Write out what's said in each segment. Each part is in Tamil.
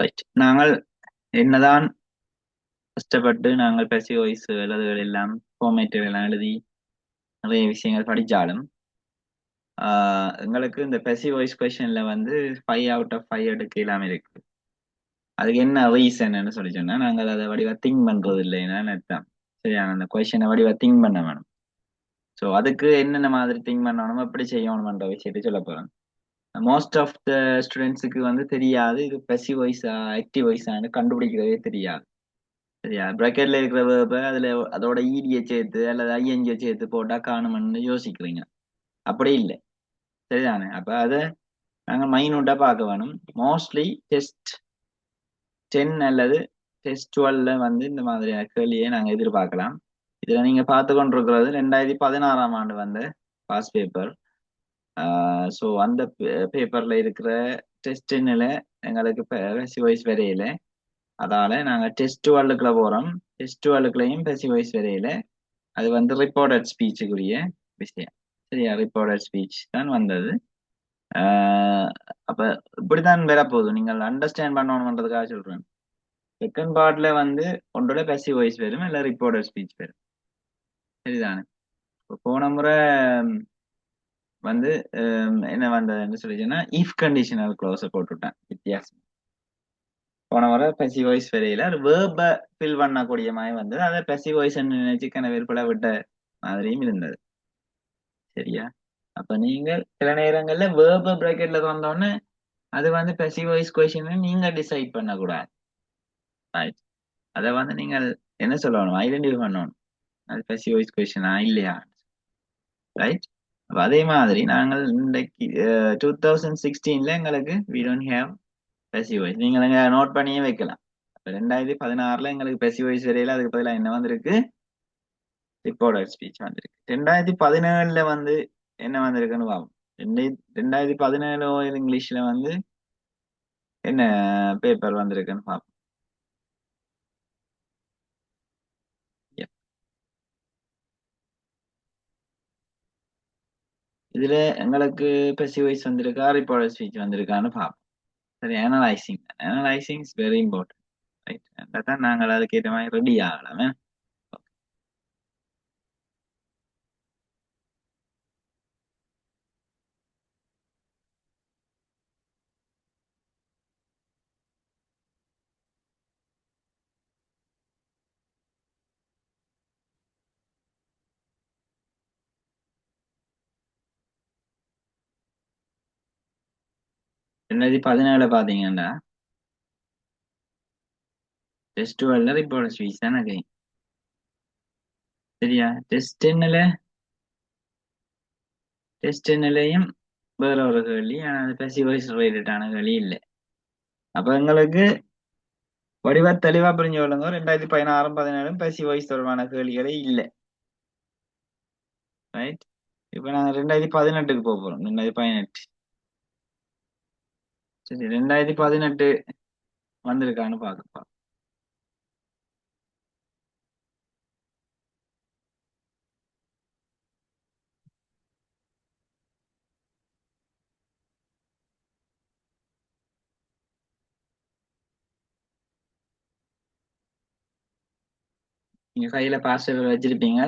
ரைட். நாங்கள் என்னதான் கஷ்டப்பட்டு நாங்கள் பேசிவ் வாய்ஸ் எழுதுகள் எல்லாம் ஃபார்மேட்டுகள் எல்லாம் எழுதி நிறைய விஷயங்கள் படிச்சாலும் எங்களுக்கு இந்த பேசிவ் வாய்ஸ் கொஸ்டின்ல வந்து 5 out of 5 எடுக்க இல்லாம இருக்கு. அதுக்கு என்ன ரீசன் சொல்லி சொன்னா நாங்கள் அதை வடிவா திங்க் பண்றது இல்லைன்னு அர்த்தம். சரியா, அந்த கொஸ்டினை வடிவா திங்க் பண்ண வேணும். ஸோ அதுக்கு என்னென்ன மாதிரி திங்க் பண்ணணும், எப்படி செய்யணும்ன்ற விஷயத்தை சொல்ல போறேன். மோஸ்ட் ஆஃப் த ஸ்டூடெண்ட்ஸுக்கு வந்து தெரியாது இது பேசிவ் வாய்ஸா ஆக்டிவ் வாய்ஸான்னு கண்டுபிடிக்கிறதே தெரியாது. சரியா, பிராக்கெட்ல இருக்கிற verb அதுல அதோட ஈடியை சேர்த்து அல்லது ஐஎன்ஜியை சேர்த்து போட்டா காணும்னு யோசிக்கிறீங்க. அப்படி இல்லை. சரிதானே, அப்ப அதை நாங்க மைனூட்டா பார்க்க வேணும். மோஸ்ட்லி டெஸ்ட் 10 அல்லது டெஸ்ட் 12 வந்து இந்த மாதிரியான கேள்வியை நாங்க எதிர்பார்க்கலாம். இதுல நீங்க பார்த்து கொண்டிருக்கிறது 2016 வந்த பாஸ் பேப்பர். ஸோ அந்த பேப்பர்ல இருக்கிற டெஸ்ட்ல எங்களுக்கு பேசிவ் வாய்ஸ் வரையில. அதால நாங்க டெஸ்ட் 12க்குள்ள போறோம். டெஸ்ட் 12க்குள்ளயும் பேசிவ் வாய்ஸ் வரையில. அது வந்து ரிப்போர்ட்டட் ஸ்பீச்சுக்குரிய விஷயம். சரியா, ரிப்போர்ட்டட் ஸ்பீச் தான் வந்தது. ஆஹ் அப்ப இப்படித்தான் வரப்போகுது. நீங்கள் அண்டர்ஸ்டாண்ட் பண்ணணுன்றதுக்காக சொல்றேன். செகண்ட் பார்ட்ல வந்து ஒன்றோட பேசிவ் வாய்ஸ் வரும், இல்ல ரிப்போர்ட்டட் ஸ்பீச் வரும். சரிதானே. இப்போ போன முறை வந்து என்ன வந்ததுன்னு சொல்லிச்சுன்னா இஃப் கண்டிஷனல் க்ளோஸை போட்டுவிட்டேன் வித்தியாசம். போன முறை பேசிவ் வாய்ஸ் வரையில ஒரு வேர்பை ஃபில் பண்ணக்கூடிய மாதிரி வந்தது. அதை பேசிவ் வாய்ஸ் நினைச்சு கனவேற்பட விட்ட மாதிரியும் இருந்தது. சரியா, அப்ப நீங்க சில நேரங்கள்ல வேர்ப பிராக்கெட்ல தந்தோடனே அது வந்து பேசிவ் வாய்ஸ் கொஸ்டின் நீங்க டிசைட் பண்ணக்கூடாது. ரைட், அதை வந்து நீங்கள் என்ன சொல்லணும், ஐடென்டிஃபை பண்ணணும். அது பேசிவ் வாய்ஸ் கொஸ்டினா இல்லையா. ரைட், அப்ப அதே மாதிரி நாங்கள் இன்றைக்கு 2016ல எங்களுக்கு we don't have passive voice. நீங்கள் எங்க நோட் பண்ணியே வைக்கலாம். அப்ப 2016ல எங்களுக்கு பேசிவ் வாய்ஸ் வரையில அதுக்கு பதிலாக என்ன வந்திருக்கு, ரிப்போர்ட்டட் ஸ்பீச் வந்திருக்கு. 2017ல வந்து என்ன வந்திருக்குன்னு பார்ப்போம். 2017 இங்கிலீஷ்ல வந்து என்ன பேப்பர் வந்திருக்குன்னு பார்ப்போம். Yep. இதுல எங்களுக்கு பேசிவ் வாய்ஸ் வந்திருக்கா ரிப்போர்ட்டட் ஸ்பீச் வந்திருக்கான்னு பார்ப்போம். சரி, analysing is very important. Right, அதான் நாங்கள் அதுக்கேற்ற மாதிரி ரெடி ஆகலாமே. 2017 பாத்தீங்கன்னா டெஸ்ட் 12 ரிப்போர்ட்டட் ஸ்பீச் தானே கை. சரியா, டெஸ்ட் 10லயும் வேற ஒரு கேள்வி, ஆனா அது பேசிவ் வாய்ஸ் ரிலேட்டடான கேள்வி இல்லை. அப்ப எங்களுக்கு வடிவா தெளிவா புரிஞ்சு கொள்ளுங்க, 2016 17 பேசிவ் வாய்ஸ் தொடர்பான கேள்விகளே இல்லை. ரைட், இப்ப நாங்க 2018க்கு போறோம். 2018. சரி, 2018 வந்திருக்கான்னு பாக்கப்பா. நீங்க கையில பாஸ்வேர்டு வச்சிருப்பீங்க,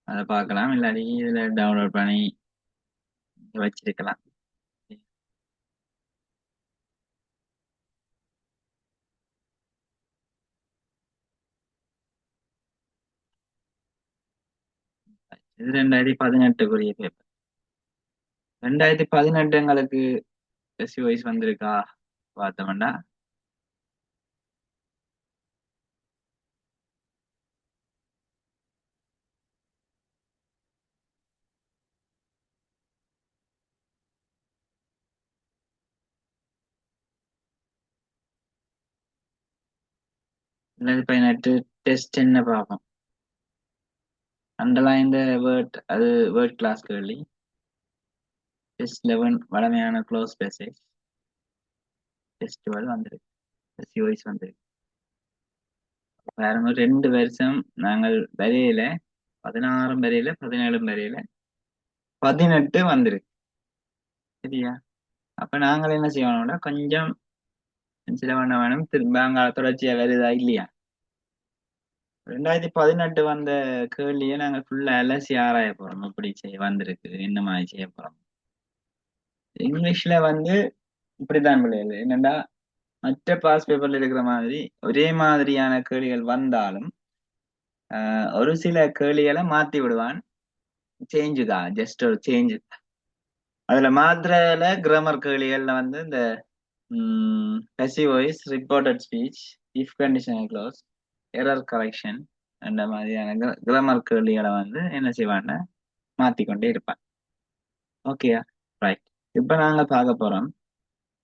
அதை பார்க்கலாம். இல்லாட்டி இதுல டவுன்லோட் பண்ணி வச்சிருக்கலாம். இது 2018க்குரிய பேப்பர். 2018 எங்களுக்கு பேசிவ் வாய்ஸ் வந்திருக்கா பார்த்தோம்னா 2018 டெஸ்ட் என்ன பார்ப்போம். அண்டர்லைன் த வேர்ட், அது வேர்ட் கிளாஸ் கேள்வி. டெஸ்ட் 11 வளமையான க்ளோஸ் பேசேஜ். டெஸ்ட் 12 வந்திருக்கு, பேசிவ் வாய்ஸ் வந்திருக்கு. வேற ஒரு 2 வருஷம் நாங்கள் வரையில 16 வரையில 17 வரையில 18 வந்திருக்கு. சரியா, அப்ப நாங்கள் என்ன செய்யணும்னா கொஞ்சம் சில பண்ண வேணும் திரும்ப அங்க தொடர்ச்சியா வருதா இல்லையா. 2018 வந்த கேள்வியை நாங்க ஃபுல்லா அலசி ஆராய போறோம். எப்படி செய்ய வந்திருக்கு, என்ன மாதிரி செய்ய போறோம். இங்கிலீஷ்ல வந்து இப்படித்தான் பிள்ளைகள் என்னண்டா, மற்ற பாஸ் பேப்பர்ல இருக்கிற மாதிரி ஒரே மாதிரியான கேள்விகள் வந்தாலும் ஒரு சில கேள்விகளை மாத்தி விடுவான். சேஞ்சு தான், ஜஸ்ட் ஒரு சேஞ்சு. அதுல மாத்திரல கிராமர் கேள்விகள்ல வந்து இந்த passive voice, reported speech, if conditional clause, error correction அந்த மாதிரியான கிராமர் கேள்விகளை வந்து என்ன செய்வான்னா மாத்திக்கொண்டே இருப்பான். ஓகேயா, ரைட். இப்ப நாங்க பார்க்க போறோம்.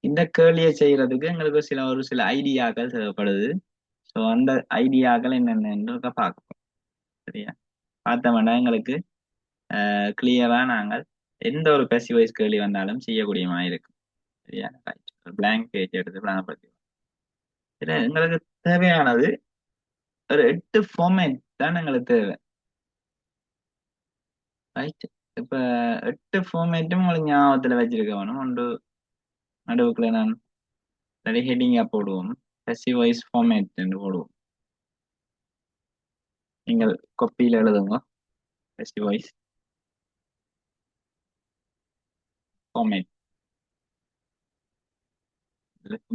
இந்த கேள்வியை செய்யறதுக்கு எங்களுக்கு ஒரு சில ஐடியாக்கள் தேவைப்படுது. ஸோ அந்த ஐடியாக்கள் என்னென்னு பார்க்க போறோம். சரியா, பார்த்தோம்னா எங்களுக்கு கிளியரா நாங்கள் எந்த ஒரு passive voice கேள்வி வந்தாலும் செய்யக்கூடிய மாதிரி இருக்கும். சரியா, ரைட். blank பேஜ் எடுத்து விளங்கப்படுத்தி எங்களுக்கு தேவையானது ஒரு 8 ஃபார்மேட் தான் எங்களுக்கு தேவை. ரைட். இப்ப 8 ஃபார்மேட்டும் உங்களுக்கு ஞாபகத்துல வச்சிருக்க வேணும். ஒன்று நடுவுக்குள்ள நான் ஹெட்டிங்கா போடுவோம், passive voice ஃபார்மேட் என்று போடுவோம். நீங்கள் கொப்பியில எழுதுங்க, passive voice ஃபார்மேட்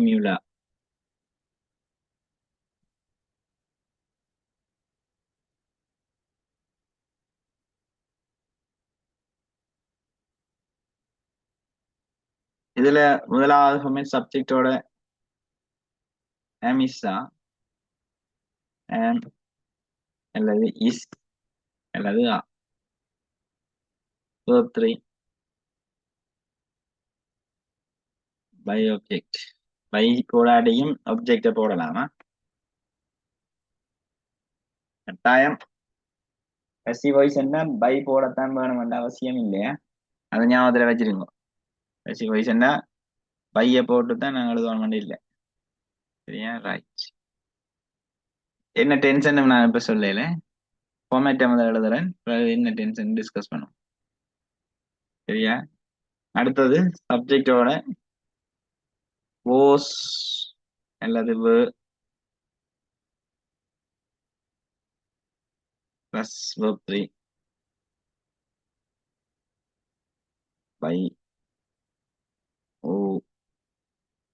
மியூலா. இதுல முதலாவது ஃபார்மேட் சப்ஜெக்டோட ஆமிஸா அல்லது இஸ் அல்லது verb 3 பை ஆப்ஜெக்ட். பை போடாடியும் ஆப்ஜெக்ட போடலாமா? கட்டாயம் passive voice என்ன பை போடத்தான் வேணும்ன்ற அவசியம் இல்லையா, அதை ஞாபகத்துல வச்சிருங்க. passive voice என்ன பைய போட்டு தான் நாங்கள் எழுதணும் இல்லை. சரியா, ரைட். என்ன டென்ஷன் நான் இப்ப சொல்லல, ஃபார்மேட்டை முதல்ல எழுதுறேன், என்ன டென்ஷன் டிஸ்கஸ் பண்ணுவோம். சரியா, அடுத்தது சப்ஜெக்டோட was அல்லது were plus verb 3 by o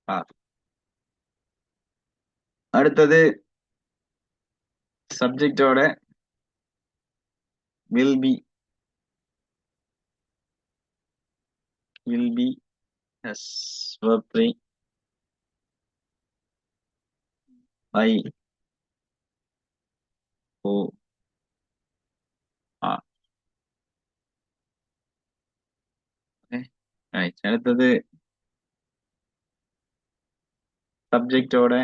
r. அடுத்தது சப்ஜெக்டோட will be plus verb 3 by o r. Okay, right. அடுத்தது சப்ஜெக்டோட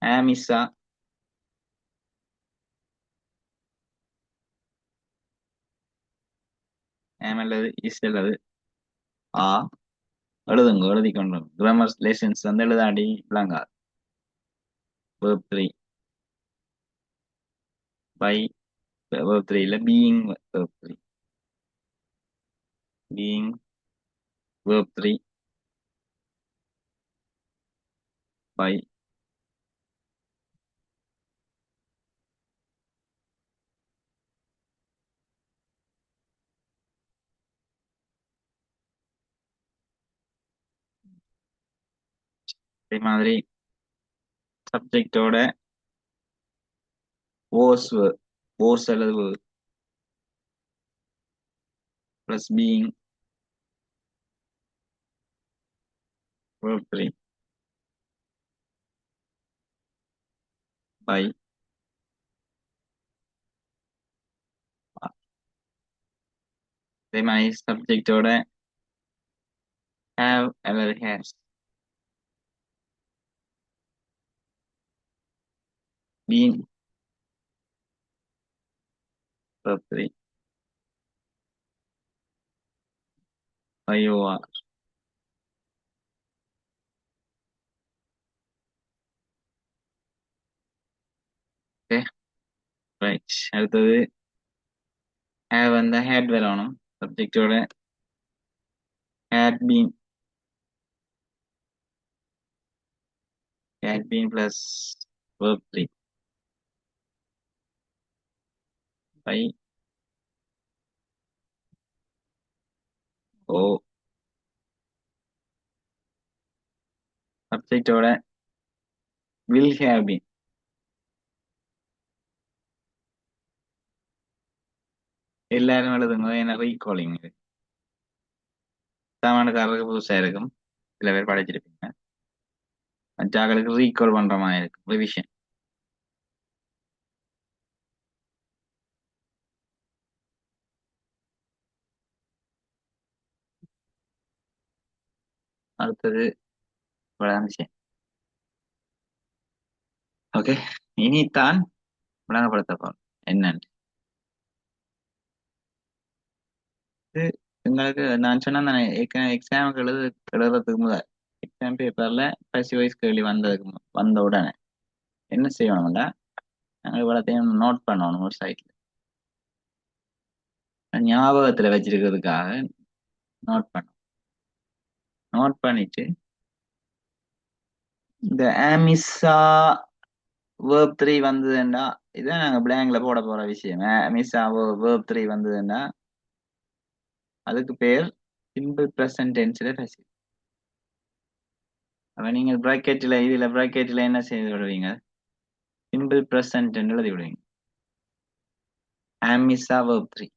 am is a am அல்லது is அல்லது a எழுதுங்க, எழுதி கொண்டு கிராமர் லெசன்ஸ் வந்து எழுதாடி விளங்கா. verb 3 by verb 3 இல்ல being verb 3 being verb 3 by அதே மாதிரி சப்ஜெக்டோட was அல்லது plus being verb 3 by அதே மாதிரி சப்ஜெக்டோட have அல்லது has been verb 3 by or. Okay, right. அடுத்தது have வந்து had வரணும். சப்ஜெக்டோட had been had been plus verb 3 by O சப்ஜெக்டோட will have been எல்லாரும் எழுதுங்க ஏன்னா ரீகாலிங் சாமானுக்காரருக்கு புதுசா இருக்கும் சில பேர் படிச்சிருப்பீங்க மற்றாக்களுக்கு ரீகால் பண்ற மாதிரி இருக்கும் ரிவிஷன் அடுத்தது இவ்வளவுதான் விஷயம் ஓகே இனித்தான் விளங்கப்படுத்த போறோம் என்னன்னு இது உங்களுக்கு நான் சொன்னேன் தானே எக்ஸாமுக்கு எழுதுறதுக்கு முதல் எக்ஸாம் பேப்பர்ல பசி வைஸ் கேள்வி வந்த உடனே என்ன செய்யணும்னா நாங்கள் இவ்வளோத்தையும் நோட் பண்ணணும் ஒரு சைட்ல ஞாபகத்துல வச்சிருக்கிறதுக்காக நோட் பண்ணோம் நோட் பண்ணிட்டு இந்த ஆமிசா வேர்ப் 3 வந்ததுன்னா இதான் நாங்க பிளாங்க்ல போட போற விஷயம் ஆமிசா வேர்ப் 3 வந்ததுன்னா அதுக்கு பேர் சிம்பிள் பிரசன்ட் டென்ஸ்ல பேசி அப்ப நீங்க இதுல பிராக்கெட்ல என்ன செய்து விடுவீங்க சிம்பிள் பிரசன்ட் எழுதி விடுவீங்க ஆமிசா வேர்ப் 3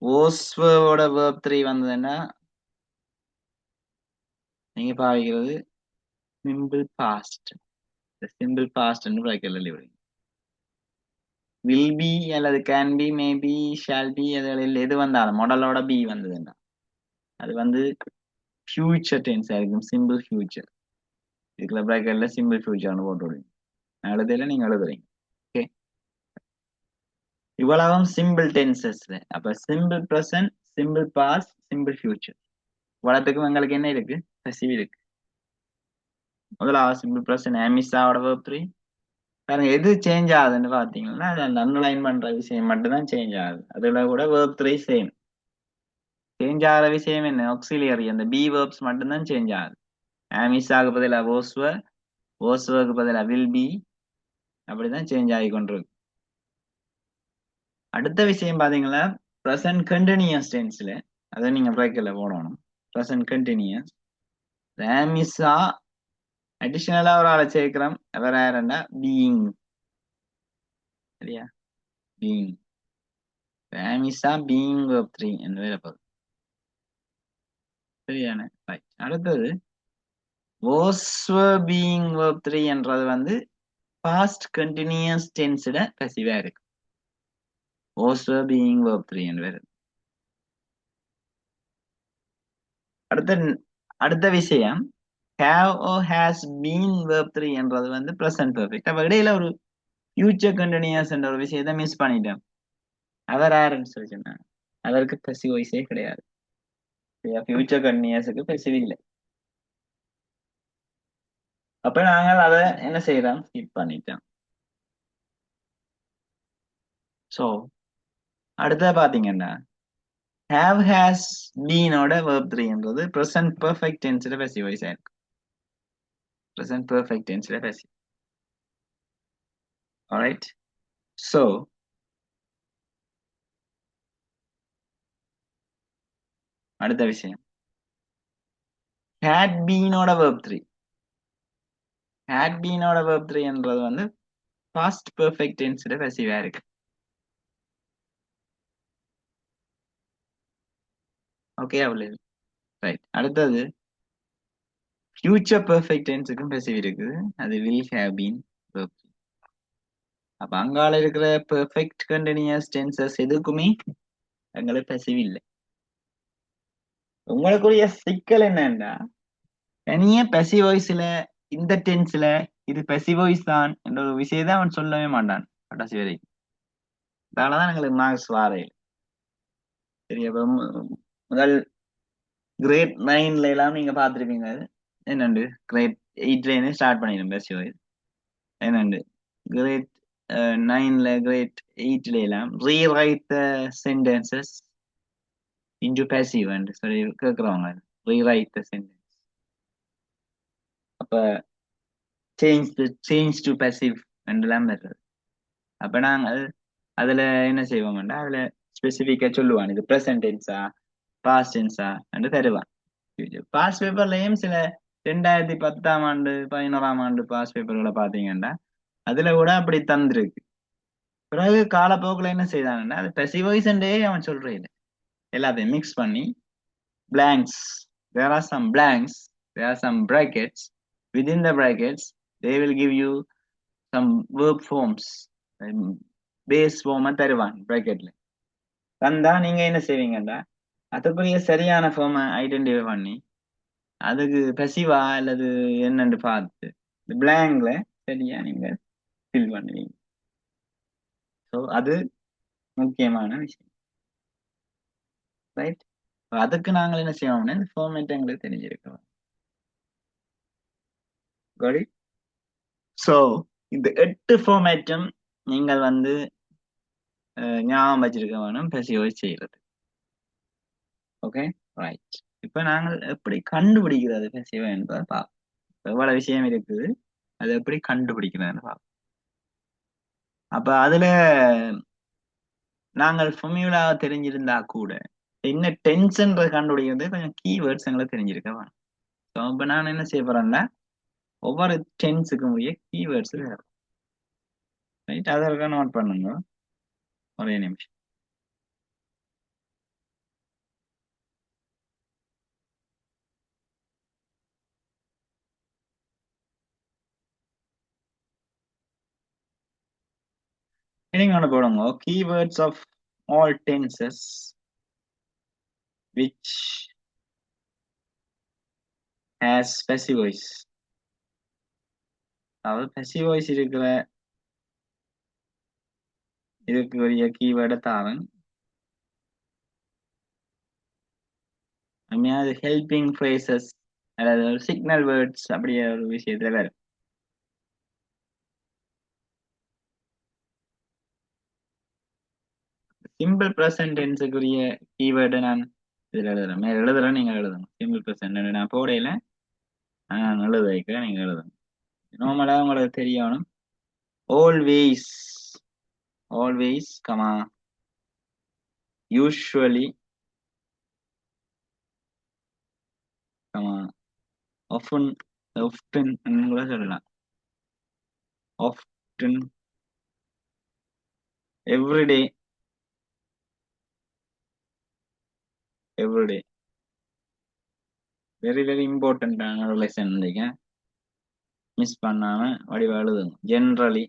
ஓஸ்வோட வேர்ப் 3 வந்ததுன்னா நீங்க பாவிக்கிறது சிம்பிள் பாஸ்ட் சிம்பிள் பாஸ்ட் பிராக்கெட்ல எழுதி விடுவீங்க வில் பி அல்லது can be maybe shall be அதில் எது வந்தாலும் மாடலோட பி வந்ததுன்னா அது வந்து ஃபியூச்சர் டென்ஸ் ஆയിരിக்கும் சிம்பிள் ஃபியூச்சர் இதுக்குள்ள பிராக்கெட்ல சிம்பிள் ஃபியூச்சர்னு போட்டு விடுவீங்க நான் எழுதையில நீங்க எழுதுறீங்க ஓகே இவ்வளவும் சிம்பிள் டென்சஸ்ல அப்ப simple present simple past simple future இவ்வளவுக்கும் எங்களுக்கு என்ன இருக்கு பசிவ் இருக்கு முதலாவது சிம்பிள் ப்ரெசன்ட் ஆமிஸாவோட verb 3 பாருங்க எது சேஞ்ச் ஆகுதுன்னு பாத்தீங்கன்னா அந்த அண்டர்லைன் பண்ற விஷயம் மட்டும்தான் சேஞ்ச் ஆகுது அதுல கூட verb 3 சேம் சேஞ்ச் ஆகிற விஷயம் என்ன ஆக்சிலியரி அந்த பி வேர்ப்ஸ் மட்டும்தான் சேஞ்ச் ஆகுது ஆமிஸாக்கு பதிலா ஓஸ்வருக்கு பதிலா வில் பி அப்படிதான் சேஞ்ச் ஆகி கொண்டிருக்கு அடுத்த விஷயம் பாத்தீங்கன்னா ப்ரெசன்ட் கண்டினியூஸ் டென்ஸ்ல அதை நீங்க பிரேக்கர்ல போடணும் ப்ரெசன்ட் கண்டினியூஸ் ஆமிஸா அடிஷனலா ஒரு ஆளை சேர்க்கிறோம் அவர் யாருன்னா பீயிங் சரியா பீயிங் ஆமிஸா பீயிங் verb 3 என்று வேற போகுது சரியான ரைட் அடுத்தது was were being verb 3 என்றது வந்து பாஸ்ட் கண்டினியூஸ் டென்ஸ்ல பசிவா இருக்கு was were being verb 3 என்று வருது அடுத்த விஷயம் have or has been verb 3 என்றது வந்து present perfect அப்ப இடையில ஒரு ஃபியூச்சர் கண்டினியூஸ் என்ற ஒரு விஷயத்தை மிஸ் பண்ணிட்டோம் அவர் யாருன்னு சொல்லி சொன்னாங்க அவருக்கு பசி வயசே கிடையாது ஃபியூச்சர் கண்டினியூஸுக்கு பசிவு இல்லை அப்ப நாங்கள் அதை என்ன செய்யறோம் ஸ்கிப் பண்ணிட்டோம் சோ அடுத்த பாத்தீங்கன்னா have has been ஓட verb 3 என்றது present perfect tenseல passive voice ஆயிருக்கு present perfect tenseல passive alright so அடுத்த விஷயம் had been ஓட verb 3 had been ஓட verb 3 என்றது வந்து past perfect tenseல passive ஆயிருக்கு ஓகே அவ்வளவு ரைட் அடுத்தது ஃபியூச்சர் பெர்ஃபெக்ட் டென்ஸுக்கும் passive இருக்குது அது will have been verb 3 அப்ப அங்கால இருக்கிற பெர்ஃபெக்ட் கண்டினியூஸ் டென்சஸ் எதுக்குமே எங்களுக்கு passive இல்லை உங்களுக்குரிய சிக்கல் என்னன்னா தனியா passive voiceல இந்த டென்ஸ்ல இது passive voice தான் என்ற ஒரு விஷயத்தை அவன் சொல்லவே மாட்டான் கடைசி வரைக்கும் அதனாலதான் எங்களுக்கு மார்க்ஸ் வாரையில் சரி அப்ப முதல் கிரேட் 9ல எல்லாம் நீங்க பாத்திருப்பீங்க என்னண்டு கிரேட் 8ல ஸ்டார்ட் பண்ணிடும் passive voice என்னண்டு கிரேட் 9ல கிரேட் 8ல எல்லாம் ரீரைட் த சென்டென்சஸ் இன்டு passive சொல்லி கேட்கிறவங்க ரீரைட் த சென்டென்ஸ் அப்ப சேஞ்ச் டு passive என்றெல்லாம் வருது. அப்ப நாங்கள் அதுல என்ன செய்வோம்னா அதுல ஸ்பெசிஃபிக்கா சொல்லுவான் இது ப்ரெசன்ட் டென்ஸா பாஸ்ட் டென்ஸா என்று தருவான். பாஸ்ட் பேப்பர்லயும் சில 2010 11 பாஸ்ட் பேப்பர்களை பாத்தீங்கன்னா அதுல கூட அப்படி தந்திருக்கு. பிறகு காலப்போக்கில் என்ன செய்தாங்கன்னா அது passive voice என்றே அவன் சொல்றேன் இல்லை, எல்லாத்தையும் மிக்ஸ் பண்ணி blanks, there are some blanks, there are some brackets, within the brackets they will give you some verb forms, base ஃபார்மை தருவான் பிராக்கெட்ல. தந்தா நீங்க என்ன செய்வீங்கடா அதுக்குரிய சரியான ஃபார்மை ஐடென்டிஃபை பண்ணி அதுக்கு பசிவா அல்லது என்னன்னு பார்த்து பிளாங்க்ல சரியா நீங்க ஃபில் பண்ணுவீங்க. ஸோ அது முக்கியமான விஷயம், ரைட்? அதுக்கு நாங்கள் என்ன செய்வோம்னா இந்த ஃபார்மேட் எங்களுக்கு தெரிஞ்சிருக்கோம். ஸோ இந்த 8 ஃபார்மேட்டும் நீங்கள் வந்து ஞாபகம் வச்சிருக்க வேணும் பசிவை செய்யறது. Okay, right. இப்ப நாங்கள் எப்படி கண்டுபிடிக்கிறது பசிவை என்பதை பார்ப்போம். எவ்வளவு விஷயம் இருக்குது அது எப்படி கண்டுபிடிக்கிறதுன்னு பார்ப்போம். அப்ப அதுல நாங்கள் ஃபார்முலா தெரிஞ்சிருந்தா கூட என்ன டென்ஷன்றது கண்டுபிடிக்கிறது கொஞ்சம் கீவேர்ட்ஸ் எங்களுக்கு தெரிஞ்சிருக்க வேணும். ஸோ இப்போ நான் என்ன செய்ய போறேன்னா ஒவ்வொரு டென்ஸுக்கும் உரிய கீவேர்ட்ஸ் வேறு, ரைட்? அதற்கு நோட் பண்ணுங்க ஒரே நிமிஷம். நீங்க ஒன்று போடுங்க keywords of all tenses which has passive voice. அதாவது passive voice இருக்கிற இதுக்குரிய கீவேர்டை தாரன். அது ஹெல்பிங் ஃப்ரேசஸ் அதாவது சிக்னல் வேர்ட்ஸ் அப்படியே ஒரு விஷயத்துல வேற. சிம்பிள் ப்ரெசன்ட் டென்ஸுக்குரிய கீவேர்டு நான் இதில் எழுதுறேன், மேல எழுதுறேன், நீங்க எழுதணும். சிம்பிள் ப்ரெசன்ட் நான் போடையில நான் எழுத வைக்கிறேன், நீங்க எழுதணும். நார்மலா உங்களுக்கு தெரியணும். Always, always comma usually comma often, often கூட சொல்லலாம். often, everyday, everyday. Very very இம்பார்ட்டன்டான ரிலேஷன் இல்லைங்க, மிஸ் பண்ணாம வடிவா எழுதுங்க. ஜென்ரலி,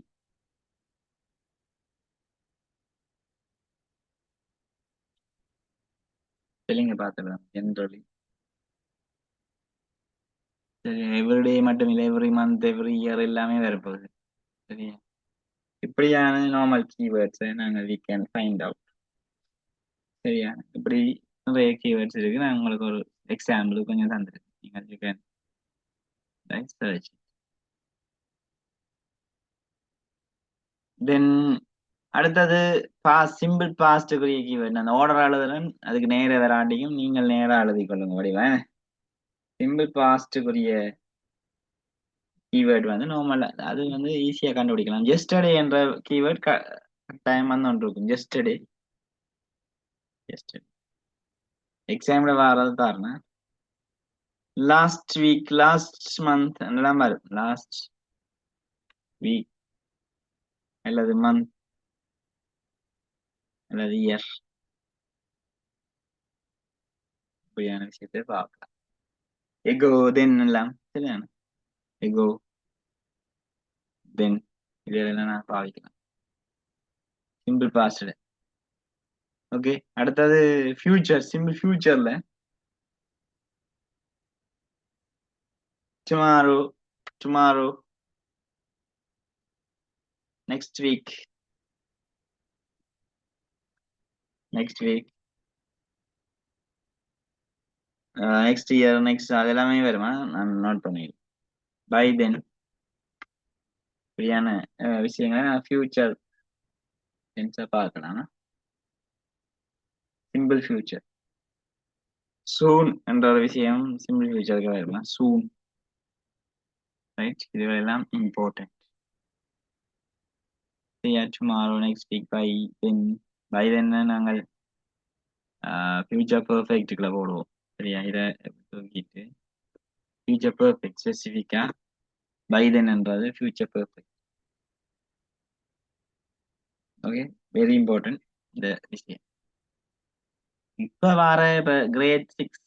ஸ்பெல்லிங்க பார்த்துக்கலாம். ஜென்ரலி சரி, எவ்ரிடே மட்டும் இல்லை, எவ்ரி மந்த் எவ்ரி இயர் எல்லாமே வரப்போகுது. சரியா, இப்படியான நார்மல் கீவேர்ட்ஸை நாங்கள் வி கேன் ஃபைண்ட் அவுட். சரியா, இப்படி நிறைய கீவேர்ட்ஸ் இருக்கு. நான் உங்களுக்கு ஒரு எக்ஸாம்பிள் கொஞ்சம் தந்துருக்கேன், நீங்கள் யூ கேன் சர்ச். தென் அடுத்தது பாஸ்ட், சிம்பிள் பாஸ்டுக்குரிய கீவேர்ட் அந்த ஆர்டர் எழுதுறேன், அதுக்கு நேர வராட்டியும் நீங்கள் நேராக எழுதி கொள்ளுங்க வடிவேன். சிம்பிள் பாஸ்டுக்குரிய கீவேர்ட் வந்து நார்மல், அது வந்து ஈஸியா கண்டுபிடிக்கலாம். ஜெஸ்டர்டே என்ற கீவேர்ட் டைம் வந்து ஒன்று இருக்கும். ஜெஸ்டர்டே, ஜெஸ்டர்டே எக்ஸாம்ல வர்றது பாருங்க. லாஸ்ட் வீக், லாஸ்ட் மந்த் எல்லாம் வரும். லாஸ்ட் வீக் அல்லது மந்த் அல்லது இயர், இப்படியான விஷயத்தை பார்க்கலாம். எகோ, தென் எல்லாம் சரியான எகோ, தென் இதெல்லாம் நான் பாவிக்கலாம் சிம்பிள் பாஸ்ட். ஓகே, அடுத்தது ஃபியூச்சர். சிம்பிள் ஃபியூச்சர்ல tomorrow, tomorrow, next week, next week, next year, next, அது எல்லாமே வருமா நான் நோட் பண்ணிடுறேன். பை தென், இப்படியான விஷயங்களை நான் ஃபியூச்சர் டென்ஸா பார்க்கலாம். சிம்பிள் ஃபியூச்சர், சூன் என்ற ஒரு விஷயம் சிம்பிள் ஃபியூச்சருக்கு வரலாம். சூன், ரைட், இதுவெல்லாம் important. Tomorrow, next week, by then நாங்கள் ஃபியூச்சர் பெர்ஃபெக்ட்டுக்குள்ள போடுவோம். சரியா, இதை தூக்கிட்டு ஃபியூச்சர் பெர்ஃபெக்ட் ஸ்பெசிஃபிக்கா பை தென்ன்றது future perfect. Okay, very important இந்த விஷயம். இப்ப வர கிரேட் 6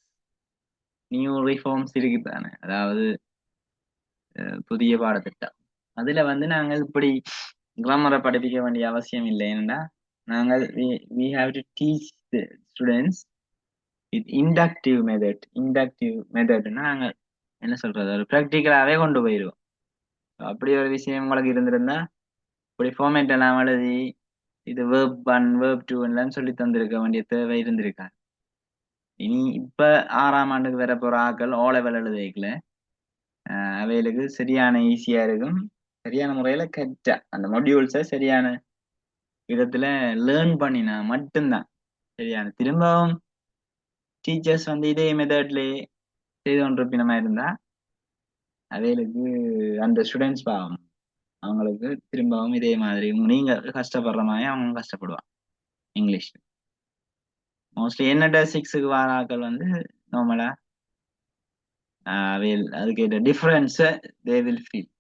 நியூ ரிஃபார்ம்ஸ் இருக்குதானே, அதாவது புதிய பாடத்திட்டம். அதுல நாங்கள் இப்படி கிராமரை படிப்பிக்க வேண்டிய அவசியம் இல்லை. ஏன்னா நாங்கள் we have to teach the students with inductive மெத்தட்னா நாங்கள் என்ன சொல்றது, ஒரு ப்ராக்டிக்கலாவே கொண்டு போயிடுவோம். அப்படி ஒரு விஷயம் உங்களுக்கு இருந்திருந்தா இப்படி ஃபார்மேட் எல்லாம் எழுதி இது verb 1 verb 2 எல்லாம் சொல்லி தந்திருக்க வேண்டிய தேவை இருந்திருக்கா. இனி இப்ப 6ஆம் ஆண்டுக்கு வர போற ஆக்கள் O level எழுதிக்கல, அவைகளுக்கு சரியான ஈஸியா இருக்கும். சரியான முறையில கரெக்டா அந்த மாடியூல்ஸை சரியான விதத்துல லேர்ன் பண்ணினா மட்டும்தான் சரியான. திரும்பவும் டீச்சர்ஸ் இதே மெத்தட்லயே செய்து கொண்டிருப்பினமா இருந்தா அவைகளுக்கு அந்த ஸ்டூடெண்ட்ஸ் பாவம், அவங்களுக்கு திரும்பவும் இதே மாதிரி நீங்க கஷ்டப்படுற மாதிரி அவங்க கஷ்டப்படுவாங்க. இங்கிலீஷ் மோஸ்ட்லி என்னட்ட 6க்கு வாராக்கள் நார்மலா அவையில் அதுக்கு டிஃபரன்ஸை தே வில் ஃபீல்,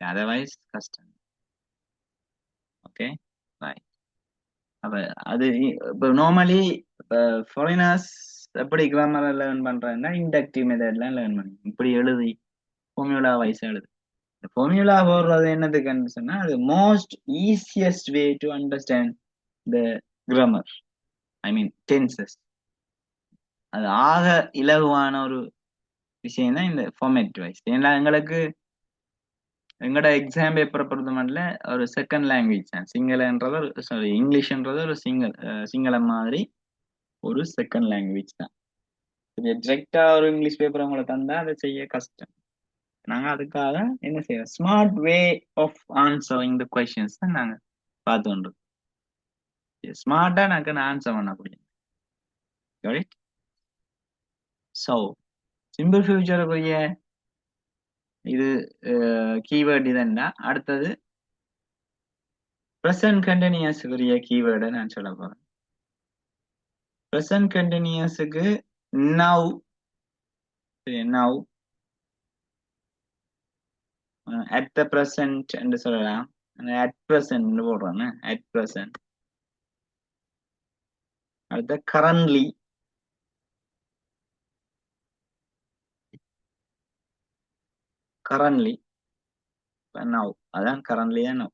அதர்வைஸ் கஷ்டம். ஓகே, பாய். அப்ப அது இப்போ நார்மலி இப்போ ஃபாரினர்ஸ் எப்படி கிராமரை லேர்ன் பண்றாங்கன்னா இண்டக்டிவ் மெத்தட்லாம் லேர்ன் பண்ணி இப்படி எழுதி ஃபார்முலா வைஸ் எழுது. ஃபார்முலா போடுறது என்னதுக்குன்னு சொன்னா அது most easiest way to understand the grammar, I mean tenses. அது ஆக இலகுவான ஒரு விஷயம் தான் இந்த ஃபார்மேட் வைஸ். ஏன்னா எங்களோட எக்ஸாம் பேப்பரை பொறுத்த மட்டும் ஒரு செகண்ட் லாங்குவேஜ் தான் சிங்களன்றது, சாரி இங்கிலீஷ்ன்றது ஒரு சிங்களம் மாதிரி ஒரு செகண்ட் லாங்குவேஜ் தான். டிரெக்டா ஒரு இங்கிலீஷ் பேப்பர் உங்களை தந்தா அதை செய்ய கஷ்டம். நாங்க அதுக்காக என்ன செய்யறோம், smart way of answering the questions தான் நாங்க பார்த்து கொண்டோம். ஸ்மார்ட்டா நான் ஆன்சர் பண்ணக்கூடிய. ஸோ சிம்பிள் ஃபியூச்சருக்குரிய இது கீவேர்டு இதுன்னா அடுத்தது ப்ரெசன்ட் கண்டினியூஸுக்குரிய கீவேர்டை நான் சொல்ல போறேன். ப்ரெசன்ட் கண்டினியூஸுக்கு நவ் at the present என்று சொல்லலாம். at present போடுறேன், at present. அடுத்த currently, now அதான் currently தான் now.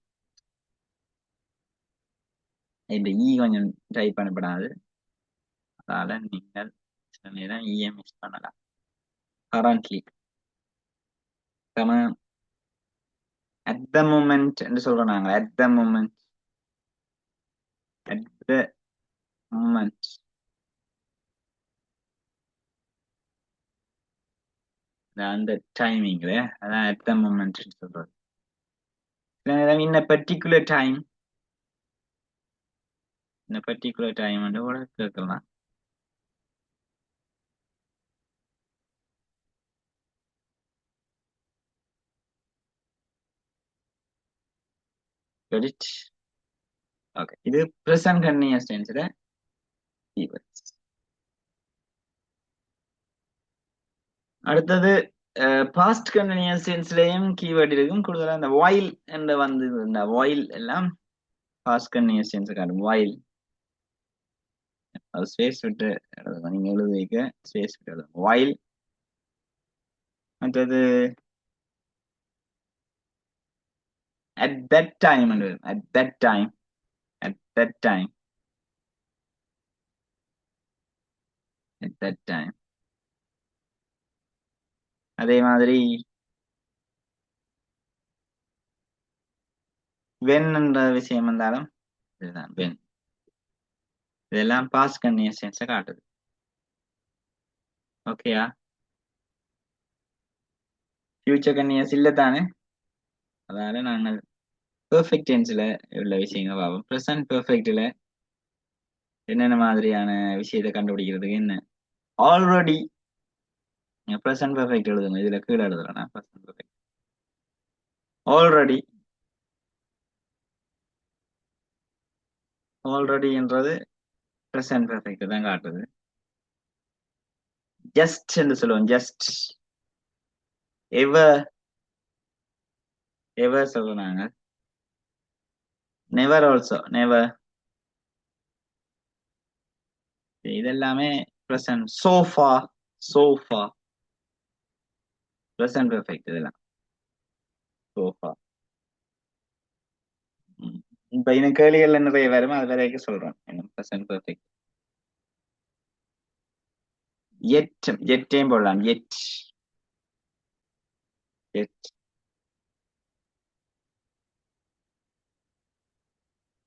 இந்த கொஞ்சம் டைப் பண்ணப்படாது, அதால நீங்கள் சில நேரம் மிஸ் பண்ணலாம். currently at the moment என்று சொல்றோம் நாங்க. at the moment அந்த டைமிங்ல அதான் at the moment சொல்றது. in a particular time கூட கேட்கலாம். ஓகே, இது பிரசன்ட் கண்டினியூஸ் டென்ஸ்ல கீவேர்ட்ஸ். அடுத்தது பாஸ்ட் கண்டினியூஸ் டென்ஸ்லயும் கீவேர்ட் இருக்கும். கூடுதலா இந்த while என்ற இந்த while எல்லாம் பாஸ்ட் கண்டினியூஸ் டென்ஸ் காட்டும். while அது ஸ்பேஸ் விட்டு எழுதுங்க, நீங்க எழுதிக்க ஸ்பேஸ் விட்டு எழுதுங்க while. மற்றது at that time அதே மாதிரி when என்ற விஷயம் வந்தாலும் இதுதான் when. இதெல்லாம் பாஸ்ட் கண்டினியூஸ் டென்ஸை காட்டுது. ஓகேயா, ஃபியூச்சர் கண்டினியூஸ் இல்லை தானே, அதனால நாங்கள் பெர்ஃபெக்ட் டென்ஸ்ல உள்ள விஷயங்கள் பார்ப்போம். ப்ரெசன்ட் பெர்ஃபெக்ட்ல என்னென்ன மாதிரியான விஷயத்தை கண்டுபிடிக்கிறதுக்கு என்ன ஆல்ரெடி ப்ரெசன்ட் பெர்ஃபெக்ட் எழுதுங்க. இதுல கீழே எழுதுறேன் ப்ரெசன்ட் பெர்ஃபெக்ட். ஆல்ரெடி. ஆல்ரெடின்றது ப்ரெசன்ட் பெர்ஃபெக்ட் தான் காட்டுது. ஜஸ்ட் என்று சொல்லுவோம். ஜஸ்ட். எவர். எவர் சொல்றாங்க. Never also. நெவர். இதெல்லாமே present. So far. So far. Present perfect இதெல்லாம். சோஃபா. இப்ப இன்னும் கேள்விகள்ல நிறைய வருமா அது வரைக்கும் சொல்றேன். Present perfect. எட். எட்டையும் போடலாம். எட். எட்.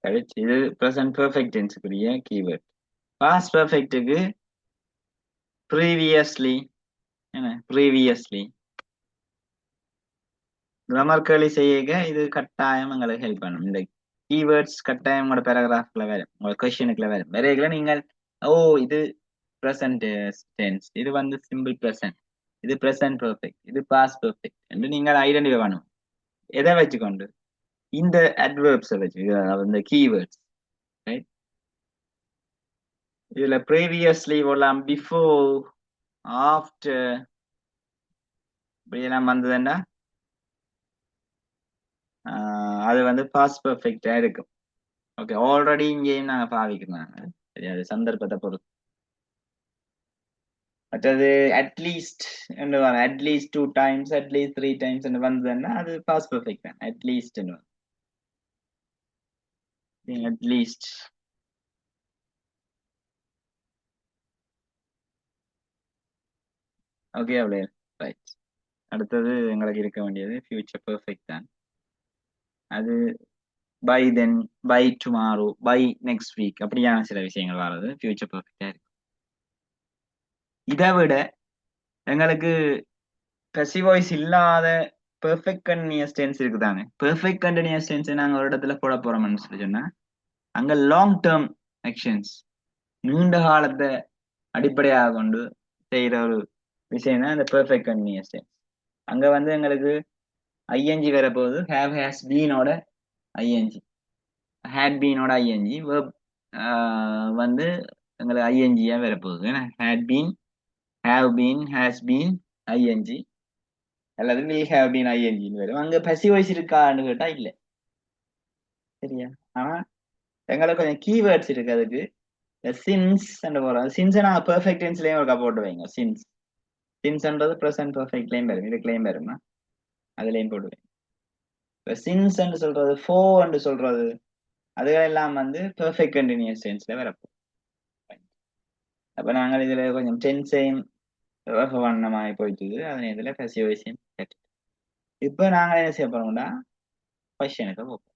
கழிச்சு இது ப்ரெசன்ட் பெர்ஃபெக்ட் டென்ஸுக்குரிய கீவேர்ட். பாஸ்ட் பெர்ஃபெக்ட்டுக்கு ப்ரீவியஸ்லி. என்ன ப்ரீவியஸ்லி. கிராமர் கேள்வி செய்ய இது கட்டாயம் எங்களுக்கு ஹெல்ப் பண்ணும். இந்த கீவேர்ட்ஸ் கட்டாயம் உங்களோட பேராகிராஃப்ல வரும், உங்களோட கொஸ்டினுக்குள்ள வரும். வரையில நீங்கள் ஓ இது ப்ரெசன்ட் டென்ஸ், இது வந்து சிம்பிள் ப்ரெசன்ட், இது ப்ரெசன்ட் பெர்ஃபெக்ட், இது பாஸ்ட் பெர்ஃபெக்ட் என்று நீங்கள் ஐடென்டிஃபை பண்ணும். எதை வச்சுக்கொண்டு? இந்த அட்வெர்ப்ஸை வச்சு, இந்த கீவேர்ட்ஸ். ரைட். இதுல ப்ரீவியஸ்லி போடலாம், பிஃபோர், ஆஃப்டர், இப்படியெல்லாம் வந்ததுன்னா அது வந்து பாஸ்ட் பெர்ஃபெக்டா இருக்கும். ஓகே. ஆல்ரெடி இங்கேயும் நாங்க பாவிக்கிறாங்க. சரி, அது சந்தர்ப்பத்தை பொறுத்து. மற்றது அட்லீஸ்ட் என்று வரும். அட்லீஸ்ட் 2 டைம்ஸ், அட்லீஸ்ட் 3 டைம்ஸ் என்று வந்ததுன்னா அது பாஸ்ட் பெர்ஃபெக்ட் தான். அட்லீஸ்ட். அட்லீஸ்ட். ஓகே அவ்வளோ. ரைட். அடுத்தது எங்களுக்கு இருக்க வேண்டியது ஃபியூச்சர் பெர்ஃபெக்ட் தான். அது by then, by tomorrow, by next week, அப்படியான சில விஷயங்கள் வர்றது ஃபியூச்சர் பெர்ஃபெக்டா இருக்கு. இதை விட எங்களுக்கு பசிவ் வாய்ஸ் இல்லாத பெர்ஃபெக்ட் கண்டினியூஸ் டென்ஸ் இருக்குதானே. பெர்ஃபெக்ட் கண்டினியூஸ் டென்ஸ் நாங்க ஒரு இடத்துல போட போறோம்னு சொல்லி சொன்னா அங்க லாங் டேர்ம் ஆக்ஷன்ஸ், நீண்ட காலத்தை அடிப்படையாக கொண்டு செய்யற ஒரு விஷயம் தான் இந்த பெர்ஃபெக்ட் கண்டினியூஸ் டென்ஸ். அங்க வந்து எங்களுக்கு ஐஎன்ஜி வரப்போகுது. ஹேவ் ஹேஸ் பீனோட ஐஎன்ஜி, ஹேட் பீனோட ஐஎன்ஜி, வெர்ப் வந்து எங்களுக்கு ஐஎன்ஜியா வரப்போகுது. ஏன்னா had been, have been, has been, ING அல்லது வில் ஹேவ் பீன் ஐஎன்ஜின்னு வரும். அங்க பசி வாய்ஸ் இருக்கான்னு கேட்டா இல்ல. சரியா? ஆனா எங்களுக்கு கொஞ்சம் கீவேர்ட்ஸ் இருக்கு அதுக்கு. சின்ஸ் போறோம். சின்ஸ் நாங்க பெர்ஃபெக்ட் டென்ஸ்லயும் ஒரு போட்டு வைங்க. சின்ஸ். சின்ஸ்ன்றது ப்ரெசன்ட் பெர்ஃபெக்ட்லயும் வரும், இதுக்குலயும் வருமா, அதுலயும் போடுவேன். இப்போ சின்ஸ் சொல்றது, ஃபோ சொல்றது, அதுகளெல்லாம் வந்து பெர்ஃபெக்ட் கண்டினியூஸ் டென்ஸ்ல வரப்போம். அப்ப நாங்கள் இதுல கொஞ்சம் டென்ஸையும் வண்ணமாய் போயிட்டு அதனை இதுல பசியோசியம். இப்ப நாங்க என்ன செய்ய போறோம்னா கொஸ்டினுக்கு போப்போம்.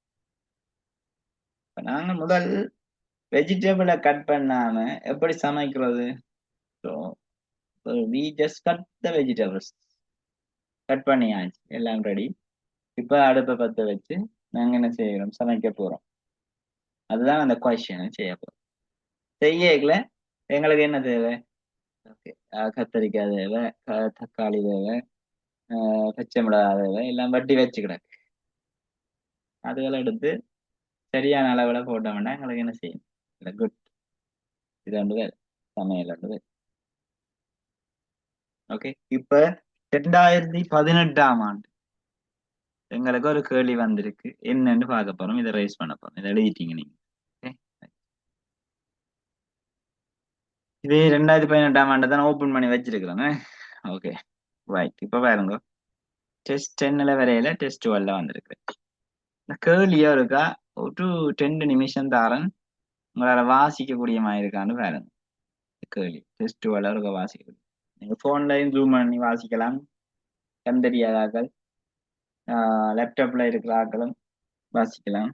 இப்ப நாங்க முதல் வெஜிடபிளை கட் பண்ணாம எப்படி சமைக்கிறது? So we just cut the vegetables. Cut பண்ணியாச்சு, எல்லாம் ரெடி. இப்ப அடுப்பை பத்த வச்சு நாங்க என்ன செய்யறோம்? சமைக்க போறோம். அதுதான் அந்த கொஸ்டின் செய்ய போறோம். செய்யல எங்களுக்கு என்ன தேவை? ஓகே, கத்தரிக்காய் தேவை, தக்காளி தேவை, பச்சை மிளகாய் தேவை, எல்லாம் வட்டி வச்சு கிடக்கு. அதுகளை எடுத்து சரியான அளவுல போட்டோம்னா எங்களுக்கு என்ன செய்யும்? இல்லை, குட். இது ரெண்டு பேர் சமையல் ரெண்டு பேர். ஓகே. இப்ப 2018ஆம் ஆண்டு எங்களுக்கு ஒரு கேள்வி வந்திருக்கு. என்னன்னு பார்க்க போறோம். இதை ரைஸ் பண்ண போறோம். இதை எழுதிட்டீங்க நீங்க. ஓகே. இது 2018ஆம் ஆண்டு தான் ஓபன் பண்ணி வச்சிருக்கிறோங்க. Okay right. இப்ப பாருங்க, டெஸ்ட் 10ல வரையில டெஸ்ட் 12ல வந்திருக்கு. இந்த கேள்வியா இருக்கா? ஒரு 10 நிமிஷம் தாரன் உங்களால வாசிக்கக்கூடிய மாதிரி இருக்கான்னு பாருங்க. கேள்வி டெஸ்ட் 12 இருக்க வாசிக்கக்கூடிய. நீங்க போன்லையும் ஜூம் பண்ணி வாசிக்கலாம். கண்டறியாதாக்கள் லேப்டாப்ல இருக்கிற ஆக்களும் வாசிக்கலாம்.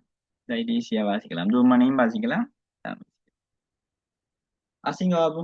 ஈஸியா வாசிக்கலாம். ஜூம் பண்ணியும் வாசிக்கலாம். வாசிங்க பாபு.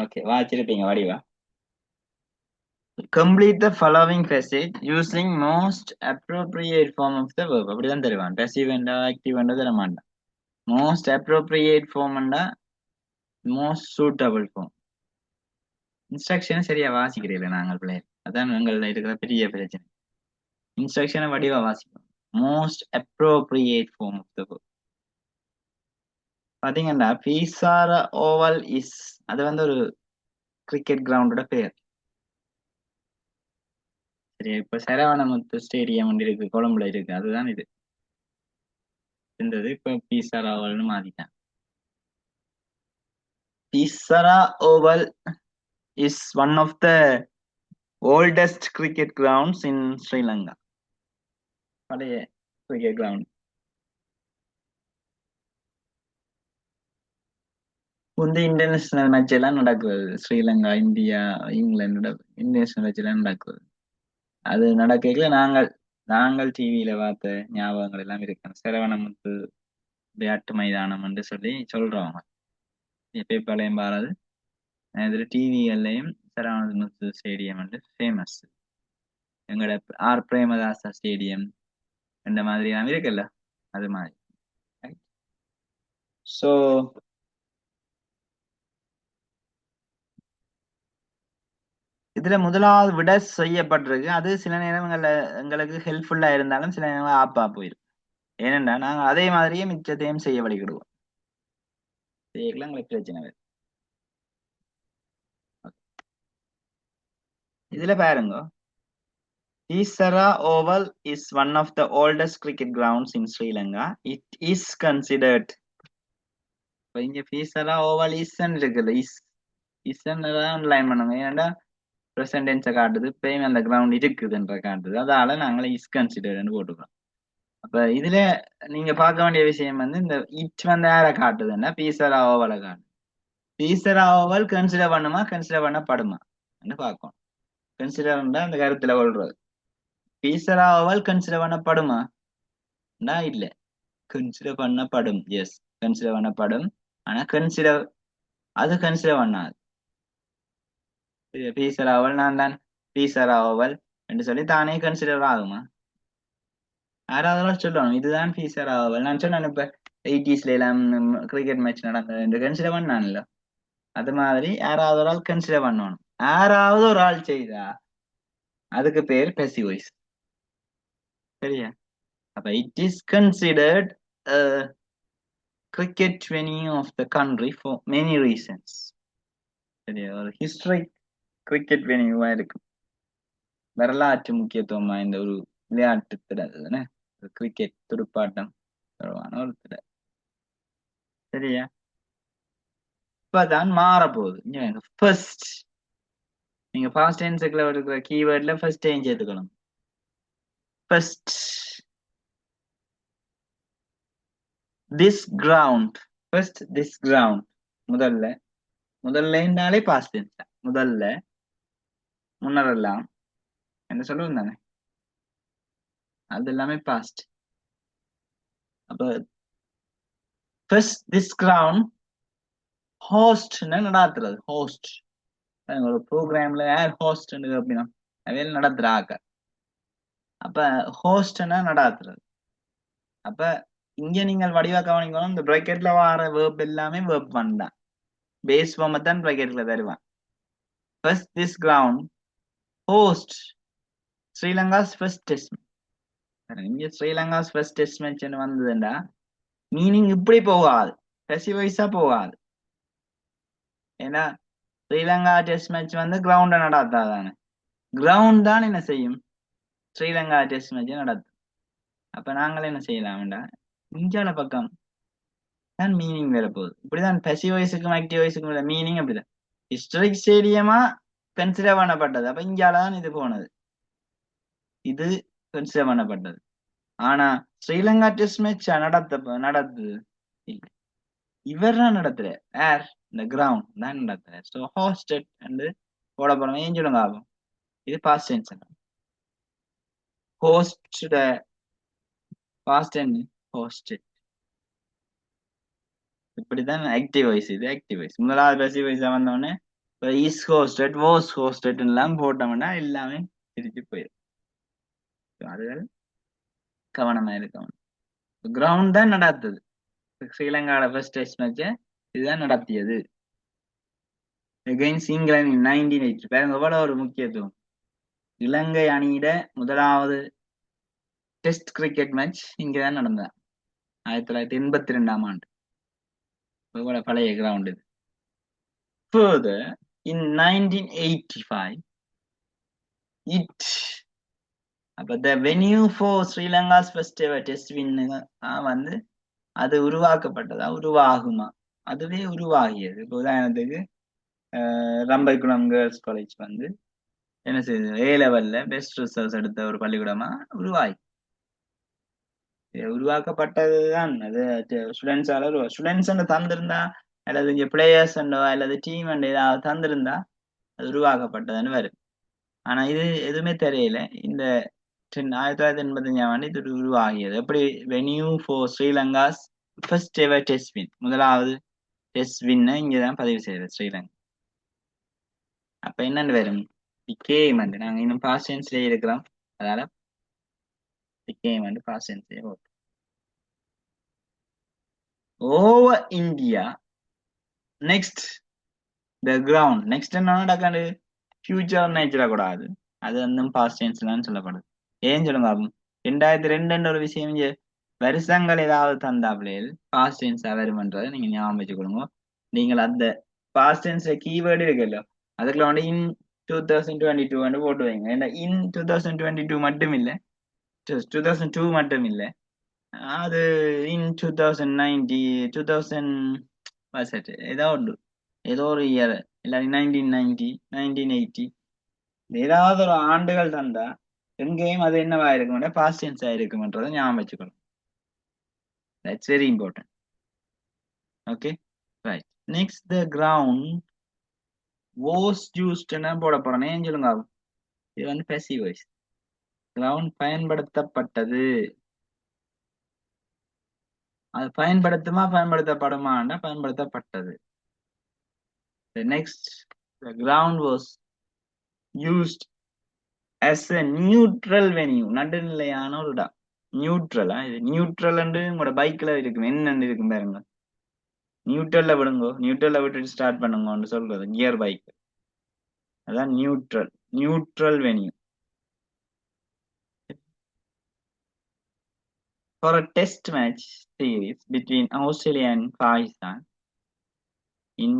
ஓகே வாச்சிருப்பீங்க வடிவா. Complete the following passage using most appropriate form of the verb. அப்படிதான் தருவான். passive and active and தர மாட்டான். most appropriate form and most suitable form. இன்ஸ்ட்ரக்ஷனை சரியா வாசிக்கிறீங்களா நாங்கள் பிள்ளைகள்? அதான் எங்கள்ல இருக்கிற பெரிய பிரச்சனை. இன்ஸ்ட்ரக்ஷனை வடிவா வாசிக்கணும். Most appropriate form of the verb. பாத்தீங்கன்னா பீசார ஓவல் இஸ், அது வந்து ஒரு கிரிக்கெட் கிரவுண்டோட பேர். சரி, இப்ப சரவணமுத்து ஸ்டேடியம் இருக்கு, கொழும்புல இருக்கு, அதுதான் இது இருந்தது. இப்ப பீசாரா ஓவல்னு மாத்திட்டான். P Sara Oval is one of the oldest cricket grounds in Sri Lanka. பழைய கிரிக்கெட் கிரவுண்ட். வந்து இன்டர்நேஷனல் மேட்ச் எல்லாம் நடக்குது. Sri Lanka, India, England international match எல்லாம் நடக்குது. அது நடக்கல நாங்கள் நாங்கள் டிவியில பார்த்த ஞாபகங்கள் எல்லாம் இருக்கு. சரவணமுத்து விளையாட்டு மைதானம் என்று சொல்லி சொல்றவங்க பேப்பாளையம் பாராது. இதுல டிவிகள்லயும் சரவணமுத்து ஸ்டேடியம் வந்து ஃபேமஸ். எங்களோட ஆர் பிரேமதாசா ஸ்டேடியம் இந்த மாதிரி எல்லாம் இருக்குல்ல, அது மாதிரி. ஸோ இதுல முதலாவது விட செய்யப்பட்டிருக்கு. அது சில நேரங்கள்ல எங்களுக்கு ஹெல்ப்ஃபுல்லா இருந்தாலும் சில நேரங்கள் ஆப்பா போயிடும். ஏனென்றா நாங்க அதே மாதிரியே மிச்சத்தையும் செய்ய வழிகிடுவோம். செய்யலாம் எங்களுக்கு பிரச்சனை வரும். இதுல பாருங்க, Isara Oval is one of the oldest cricket grounds in Sri Lanka. It is considered. இங்க Isara Oval isன்னு இருக்குல்ல, isன்னு தான் லைன் பண்ணுங்க. ஏன்னா ப்ரெசன்ட் டென்ஸை காட்டுது, இப்பயும் அந்த கிரவுண்ட் இருக்குதுன்ற காட்டுது. அதால நாங்களே இஸ் கன்சிடர்ன்னு போட்டுக்கிறோம். அப்ப இதுல நீங்க பார்க்க வேண்டிய விஷயம் வந்து இந்த இட் வந்து யாரை காட்டுதுன்னா பீசரா ஓவலை காட்டுது. பீசரா ஓவல் கன்சிடர் பண்ணுமா, கன்சிடர் பண்ணப்படுமா பார்க்கணும். கன்சிடர்ன்றா அந்த கருத்துல கொள்றது. பீசரா ஓவல் கன்சிடர் பண்ணப்படுமா இல்ல, கன்சிடர் பண்ணப்படும். எஸ், கன்சிடர் பண்ணப்படும். ஆனா கன்சிடர் அது கன்சிடர் பண்ணாது. பீசரா ஓவல் நான் தான் பீசரா ஓவல் என்று சொல்லி தானே கன்சிடர் ஆகுமா? யாராவது சொல்லணும் இதுதான் பீசரா ஓவல். நான் சொன்னேன் இப்ப 80s எல்லாம் கிரிக்கெட் மேட்ச் நடந்தது என்று கன்சிடர் பண்ணான்ல, அது மாதிரி யாராவது ஒரு ஆள் கன்சிடர் பண்ணணும். யாராவது ஒரு ஆள் செய்தா அதுக்கு பேர் passive voice. சரியா? அப்ப it is considered cricket venue of the country for many reasons. சரியா? ஒரு ஹிஸ்டரிக் கிரிக்கெட் வெனியூவா இருக்கு. வரலாற்று முக்கியத்துவம் வாய்ந்த ஒரு விளையாட்டு திடல் தானே கிரிக்கெட், துடுப்பாட்டம் தொடர்பான ஒரு திடல். சரியா? இப்பதான் மாற போகுது. ஃபர்ஸ்ட் நீங்க பாஸ்ட் டென்ஸ்ல இருக்கிற கீவேர்ட்ல ஃபர்ஸ்ட் சேஞ்ச் எடுத்துக்கணும். First this ground. First this ground. முதல்லனாலே பாஸ்ட் டென்ஸ் தான். முதல்ல, முன்னரெல்லாம் என்ன சொல்லுவோம் தானே, அது எல்லாமே பாஸ்ட். அப்ப ஃபர்ஸ்ட் திஸ் கிரவுண்ட் ஹோஸ்ட்னு நடாத்துறது. ஹோஸ்ட் ஒரு ப்ரோக்ராம்ல யார் ஹோஸ்ட் அப்படின்னா அவையில் நடத்துறாங்க. அப்ப ஹோஸ்ட்னா நடாத்துறது. அப்ப இங்க நீங்கள் வடிவா கவனிக்கணும், இந்த பிராக்கெட்ல வர வேர்ப் எல்லாமே வேர்ப் ஒன் தான். பேஸ் ஃபார்ம் தான் பிராக்கெட்ல தருவான். First this ground host Sri Lanka's first test. இங்க ஸ்ரீலங்காஸ் ஃபர்ஸ்ட் டெஸ்ட் மேட்ச் வந்ததுண்டா மீனிங் இப்படி போகாது, பெசிவைஸா போகாது. ஏன்னா ஸ்ரீலங்கா டெஸ்ட் மேட்ச் வந்து கிரவுண்ட நடாத்தாதானே, கிரவுண்ட் தான் என்ன செய்யும் ஸ்ரீலங்கா டெஸ்ட் மேட்ச் நடத்தும். அப்ப நாங்களே என்ன செய்யலாம்டா இந்தியால பக்கம் தான் மீனிங் வேற போகுது. இப்படிதான் பெசிவ் வாய்ஸுக்கும் ஆக்டிவ் வாய்ஸுக்கும் மீனிங் அப்படிதான். ஹிஸ்டரிக் ஸ்டேடியமா கன்சிடர் பண்ணப்பட்டது. அப்ப இந்தியால தான் இது போனது, இது கன்சிடர் பண்ணப்பட்டது. ஆனா ஸ்ரீலங்கா டெஸ்ட் மேட்ச் நடத்துது இல்ல, இவர் தான் நடத்துற ஏர் இந்த கிரவுண்ட் தான் நடத்துற. ஸோ ஹோஸ்டட் வந்து போட போறோம். ஏன் சொல்லுங்க ஆகும், இது past tense. Host past tense hosted. இப்படிதான் ஆக்டிவ் வாய்ஸ். இது ஆக்டிவ் வாய்ஸ். முதலாவது பேசிவ் வாய்ஸா வந்தோடனே இஸ் ஹோஸ்டட் வாஸ் ஹோஸ்டட் எல்லாம் போட்டோம்னா எல்லாமே பிரிச்சு போயிடும். அதுகள் கவனமா இருக்கணும். கிரவுண்ட் தான் நடாத்துது. ஸ்ரீலங்காவோட ஃபர்ஸ்ட் டெஸ்ட் மேட்சை இதுதான் நடத்தியது அகைன்ஸ்ட் இங்கிலாந்து 1980. பாருங்க எவ்வளவு ஒரு முக்கியத்துவம். இலங்கை அணியிட முதலாவது டெஸ்ட் கிரிக்கெட் மேட்ச் இங்கதான் நடந்தது 1982 ஆண்டு. எவ்வளவு பழைய கிரவுண்ட் இது. Further, in 1985, the venue for Sri Lanka's first ever test win வந்து அது உருவாக்கப்பட்டதா உருவாகுமா? அதுவே உருவாகியது. இப்போ உதாரணத்துக்கு ரம்பைக்குளம் கேர்ள்ஸ் காலேஜ் வந்து என்ன செய்யுது, A லெவல்ல பெஸ்ட் ரிசல்ட்ஸ் எடுத்த ஒரு பள்ளிக்கூடமா உருவாக்கப்பட்டதுதான். அது ஸ்டூடெண்ட்ஸ் தந்திருந்தா அல்லது இங்க பிளேயர்ஸ் அல்லது டீம் ஏதாவது தந்திருந்தா அது உருவாக்கப்பட்டதுன்னு வரும். ஆனா இது எதுவுமே தெரியல. இந்த 1985 ஆண்டு இது உருவாகியது. எப்படி venue for Sri Lanka's first ever test win, முதலாவது டெஸ்ட் வின்னை இங்கதான் பதிவு செய்யறது ஸ்ரீலங்கா. அப்ப என்னன்னு வரும், பிகேம் வந்து நாங்க இன்னும் பாஸ்ட் டென்ஸ்லயே இருக்கிறோம், அதனால பிகேம் வந்து பாஸ்ட் டென்ஸ்லயே போட்டோம். Over India next the ground. Next என்ன நடக்காது, ஃபியூச்சர் நேச்சரா கூடாது, அது வந்து பாஸ்ட் டென்ஸ்லாம் சொல்லப்படுது. ஏன் சொல்லுங்க, 2002 ஒரு விஷயம் வருஷங்கள் ஏதாவது தந்தாப்லேயே பாஸ்ட் டென்ஸ் வரும்ன்றதை நீங்க ஞாபகம் வச்சு கொடுங்க. நீங்கள் அந்த பாஸ்ட் டென்ஸ்ல கீவேர்டு இருக்குல்ல, அதுக்குள்ள வந்து இன் 2022 வந்து போட்டு வைங்க. ஏன்னா இன் 2022 மட்டும் இல்லை, 2002 மட்டும் இல்லை, அது இன் 2090 2000 ஏதோ உண்டு, ஏதோ ஒரு இயர், இல்லாட்டி 1990 1980 ஏதாவது ஒரு ஆண்டுகள் தந்தா எங்கேயும் அது என்னவா இருக்கும், பாஸ்ட் டென்ஸ் ஆயிருக்கும்ன்றதை ஞாபகம் வச்சுக்கணும். That's very important. Okay, right. Next, the ground was used ன்னு போட போறேன். ஏன் சொல்லுங்க, இது வந்து passive voice. Ground பயன்படுத்தப்பட்டது. அது பயன்படுத்தப்படுமான்னா பயன்படுத்தப்பட்டது. The next, the ground was used as a neutral venue. நடுநிலையான ஒரு இடம். நியூட்ரலா, இது நியூட்ரல் உங்களோட பைக்ல இருக்கும், என்னன்னு இருக்கும் பாருங்க. நியூட்ரல்ல விடுங்க, நியூட்ரல்ல விட்டுட்டு ஸ்டார்ட் பண்ணுங்கன்னு சொல்றது கியர் பைக். அதான் neutral venue. For a test match series between Australia and Pakistan in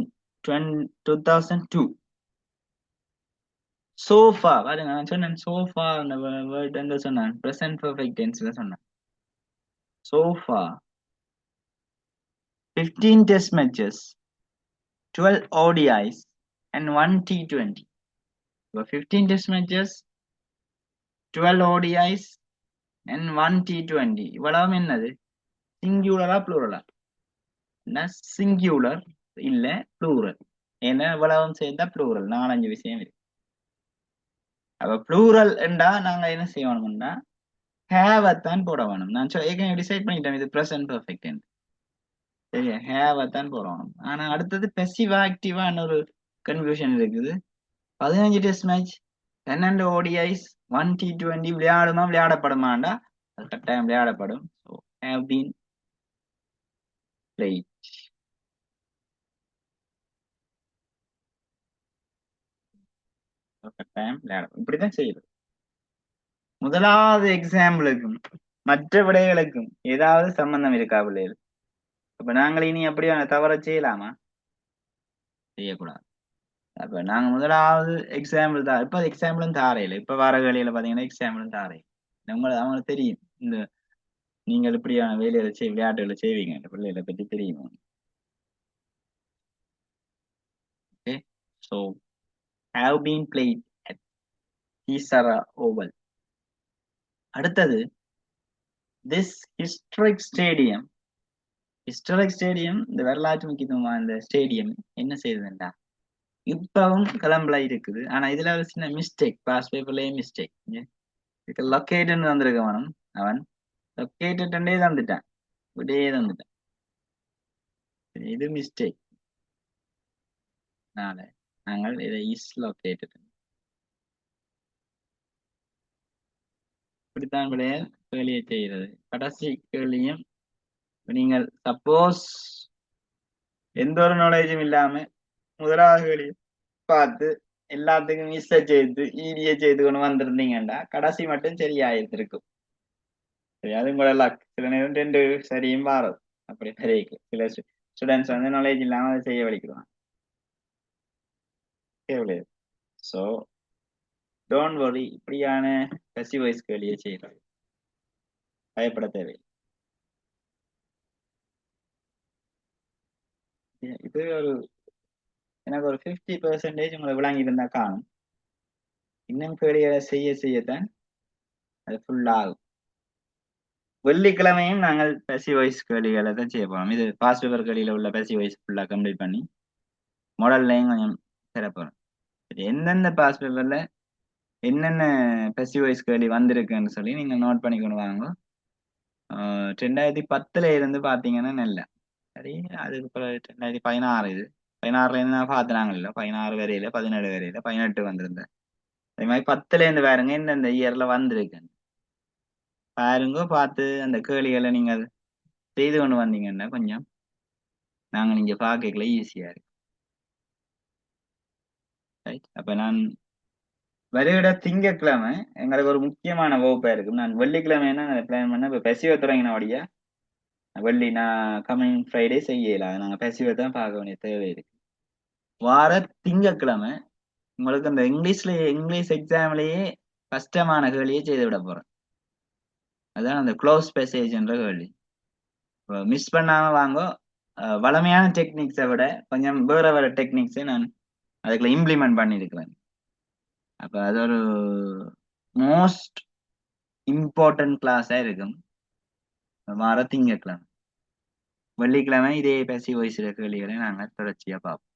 2002. So far, பாருங்க நான் சொன்னேன் so far வேர்ட் எங்க சொன்னேன், present perfect tenseல சொன்னேன். So far 15 test matches, 12 ODIs and 1 T20. So 15 test matches, 12 ODIs and 1 T20. இவ்வளவு என்னது, சிங்குலரா ப்ளூரலா? சிங்குலர் இல்ல ப்ளூரல். ஏன்னா இவ்வளவும் சேர்ந்தா ப்ளூரல், 4-5 விஷயம் இருக்கு. அப்ப ப்ளூரல் என்றா நாங்க என்ன செய்யணும்னா ஹேவத்தான் போட வேணும். நான் ஏற்கனவே டிசைட் பண்ணிட்டேன் இது பிரசன்ட் பெர்ஃபெக்ட் என்று. சரியா, ஹேவத்தான் போடணும். ஆனா அடுத்தது பெசிவா ஆக்டிவான்னு ஒரு கன்ஃபியூஷன் இருக்குது. 15 டெஸ்ட் மேட்ச், 12 ODIs, 1 T20 விளையாடுமா விளையாடப்படுமாண்டா அது கட்டாயம் விளையாடப்படும். So have been played. கட்டாயம் விளையாடும். இப்படிதான் செய்யுது. முதலாவது எக்ஸாம்பிளுக்கும் மற்ற விடைகளுக்கும் ஏதாவது சம்பந்தம் இருக்கா பிள்ளைகள்? அப்ப நாங்கள் இனி அப்படியான தவற செய்யலாமா? செய்யக்கூடாது. அப்ப நாங்க முதலாவது எக்ஸாம்பிள் தான். இப்ப எக்ஸாம்பிளும் தாரையில, இப்ப வார வேலையில பாத்தீங்கன்னா எக்ஸாம்பிளும் தாரையில். அவங்களுக்கு தெரியும் இந்த நீங்கள் இப்படியான வேலையில விளையாட்டுகளை செய்வீங்க, இந்த பிள்ளைகளை பத்தி தெரியும். Okay, so have been played at Kisara Oval. அடுத்தது this historic stadium. இந்த வரலாற்று முக்கியத்துவமா இந்த ஸ்டேடியம் என்ன செய்யுதுண்டா இப்பவும் கிளம்புல இருக்குது. ஆனா இதுல ஒரு சின்ன மிஸ்டேக், பாஸ் பேப்பர்லயே மிஸ்டேக். இதுக்கு லொக்கேட்னு வந்திருக்க வேணும், அவன் லொக்கேட்டே தந்துட்டான், இப்படியே தந்துட்டான். இது மிஸ்டேக். நாங்கள் இதை இஸ் லொக்கேட்டட் இப்படித்தான் விடைய கேள்வியை செய்கிறது. கடைசி கேள்வியும் நீங்கள் சப்போஸ் எந்த ஒரு நாலேஜும் இல்லாம முதலாவது கேள்வி பார்த்து எல்லாத்துக்கும் மிஸ்ஸை செய்து ஈடியை செய்து கொண்டு வந்திருந்தீங்கடா கடைசி மட்டும் சரியாயிருந்திருக்கும். சரி, அது கூட லக். சில நேரம் ரெண்டு சரியும் மாறும். அப்படி சரிக்கு சில ஸ்டூடெண்ட்ஸ் வந்து நாலேஜ் இல்லாம அதை செய்ய வலிக்கிறாங்க. ஸோ டோன்ட் வரி, இப்படியான பசிவ் வாய்ஸ் கேள்வியை செய்யலாம், பயப்பட தேவை. இது ஒரு எனக்கு ஒரு 50% உங்களை விளங்கி இருந்தா காணும். இன்னும் கேள்விகளை செய்ய செய்யத்தான் அது ஃபுல் ஆகும். வெள்ளிக்கிழமையும் நாங்கள் பசி வாய்ஸ் கேள்விகளை தான் செய்ய போறோம். இது பாஸ் பேப்பர் கேள்வியில உள்ள பசி வாய்ஸ் ஃபுல்லா கம்ப்ளீட் பண்ணி மாடல்லையும் கொஞ்சம் தர போறோம். எந்தெந்த பாஸ் பேப்பர்ல என்னென்ன பசி வாய்ஸ் கேள்வி வந்திருக்குன்னு சொல்லி நீங்க நோட் பண்ணி கொண்டு வாங்க. 2010 இருந்து பாத்தீங்கன்னா நெல்ல சரி, அதுக்கு பிறகு 2016 இது 16 இருந்து நான் பாத்துனாங்க இல்ல, 16 வரையில 17 வரையில 18 வந்திருந்தேன். அதே மாதிரி 10 இருந்து பாருங்க எந்தெந்த இயர்ல வந்திருக்கு பாருங்க. பார்த்து அந்த கேள்விகளை நீங்க செய்து கொண்டு வந்தீங்கன்னா கொஞ்சம் நாங்க நீங்க பாக்கல ஈஸியா இருக்கு. ரைட், அப்ப நான் வருகிற திங்கட்கிழமை எங்களுக்கு ஒரு முக்கியமான வகுப்பா இருக்கு. நான் வெள்ளிக்கிழமை என்ன பிளான் பண்ண இப்ப பெசிவ தொடங்கினபடியா வெள்ளி நான் கம்மிங் ஃப்ரைடே செய்யல, நாங்க பெசிவ தான் பார்க்க வேண்டிய தேவை இருக்கு. வார திங்கட்கிழமை உங்களுக்கு அந்த இங்கிலீஷ் எக்ஸாம்லயே கஷ்டமான கேள்வியை செய்து விட போறேன். அதான் அந்த க்ளோஸ் பேசேஜ் என்ற கேள்வி. மிஸ் பண்ணாம வாங்க. வளமையான டெக்னிக்ஸை விட கொஞ்சம் வேற வேற டெக்னிக்ஸை நான் அதுக்குள்ள இம்ப்ளிமெண்ட் பண்ணியிருக்கிறேன். அப்ப அது ஒரு மோஸ்ட் இம்பார்ட்டன்ட் கிளாஸா இருக்கும் வார திங்கட்கிழமை. வெள்ளிக்கிழமை இதே பேசி வயசுல கேள்விகளை நாங்கள் தொடர்ச்சியா பார்ப்போம்.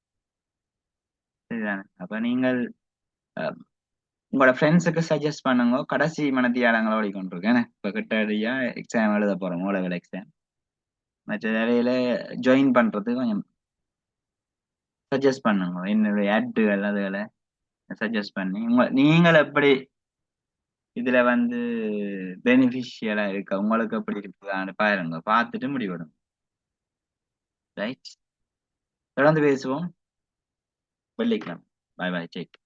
சரிதானே? அப்ப நீங்கள் உங்களோட ஃப்ரெண்ட்ஸுக்கு சஜஸ்ட் பண்ணுங்க. கடைசி மனத்தியாளங்களை ஓடிக்கொண்டிருக்கேன். இப்ப கிட்டடியா எக்ஸாம் எழுத போறோம், ஓலெவல் எக்ஸாம். மற்ற வேலையில ஜாயின் பண்றது கொஞ்சம் சஜஸ்ட் பண்ணுங்க. என்னுடைய ஆட்டுகள் அதுகளை சஜஸ்ட் பண்ணி நீங்கள் எப்படி இதுல வந்து பெனிஃபிஷியலா இருக்க உங்களுக்கு எப்படி இருக்குதான்னு பாருங்க, பார்த்துட்டு முடிவிடும். ரைட், தொடர்ந்து பேசுவோம் வெள்ளிக்கிழமை. பாய் பாய், டேக்.